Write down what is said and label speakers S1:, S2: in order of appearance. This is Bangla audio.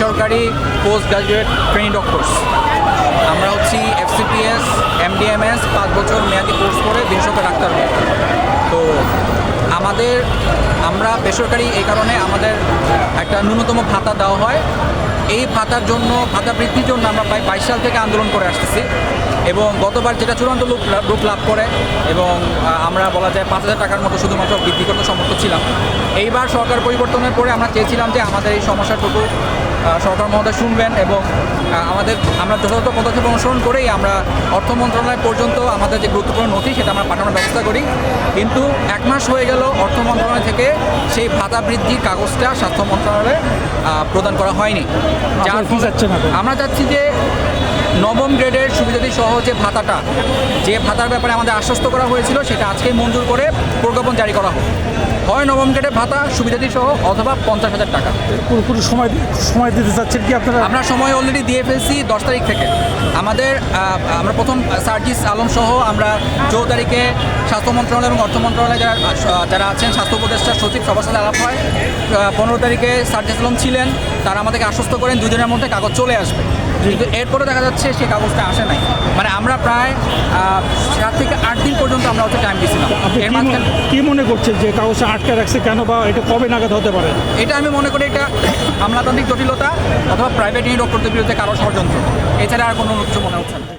S1: বেসরকারি পোস্ট গ্রাজুয়েট ট্রেনিং ডক্টরস। আমরা হচ্ছি FCPS MDMS 5 বছর মেয়াদি কোর্স করে বিশেষজ্ঞ ডাক্তার হই। তো আমরা বেসরকারি এই কারণে আমাদের একটা ন্যূনতম ভাতা দেওয়া হয়। এই ভাতা বৃদ্ধির জন্য আমরা প্রায় 22 সাল থেকে আন্দোলন করে আসতেছি এবং গতবার যেটা চূড়ান্ত রূপ লাভ করে এবং আমরা বলা যায় 5,000 টাকার মতো শুধুমাত্র বৃদ্ধি করতে সমর্থ ছিলাম। এইবার সরকার পরিবর্তনের পরে আমরা চেয়েছিলাম যে আমাদের এই সমস্যাটুকু সরকার মহোদয় শুনবেন এবং আমরা যথাযথ পদক্ষেপ অনুসরণ করেই আমরা অর্থ মন্ত্রণালয় পর্যন্ত আমাদের যে গুরুত্বপূর্ণ নথি সেটা আমরা পাঠানোর ব্যবস্থা করি। কিন্তু 1 মাস হয়ে গেল অর্থ মন্ত্রণালয় থেকে সেই ভাতা বৃদ্ধির কাগজটা স্বাস্থ্য মন্ত্রণালয়ে প্রদান করা হয়নি। আমরা চাচ্ছি যে নবম গ্রেডের সুবিধাদি সহ যে ভাতার ব্যাপারে আমাদের আশ্বস্ত করা হয়েছিল সেটা আজকেই মঞ্জুর করে প্রজ্ঞাপন জারি করা হোক। হয় নবম গ্রেডের ভাতা সুবিধাদি সহ অথবা 50,000 টাকা।
S2: পুরোপুরি সময় দিতে চাচ্ছেন কি আপনারা?
S1: আমরা সময় অলরেডি দিয়ে ফেলছি 10 তারিখ থেকে। আমরা প্রথম সার্জিস আলম সহ আমরা 14 তারিখে স্বাস্থ্য মন্ত্রণালয় এবং অর্থ মন্ত্রণালয় যারা আছেন স্বাস্থ্য উপদেষ্টা সচিব সবার সাথে আলাপ হয়। 15 তারিখে সার্জিস আলম ছিলেন, তারা আমাদেরকে আশ্বস্ত করেন 2 দিনের মধ্যে কাগজ চলে আসবে। কিন্তু এরপরে দেখা যাচ্ছে সেই কাগজটা আসে নাই। মানে আমরা প্রায় 7 থেকে 8 দিন পর্যন্ত আমরা টাইম দিয়েছিলাম।
S2: কি মনে করছেন যে কাগজটা আটকে রাখছে কেন, বা এটা কবে নাগাদ হতে পারে?
S1: এটা আমি মনে করি এটা আমলাতান্ত্রিক জটিলতা অথবা প্রাইভেট ডক্টরদের বিরুদ্ধে কারো ষড়যন্ত্র, এছাড়া আর কোনো কিছু মনে হচ্ছে না।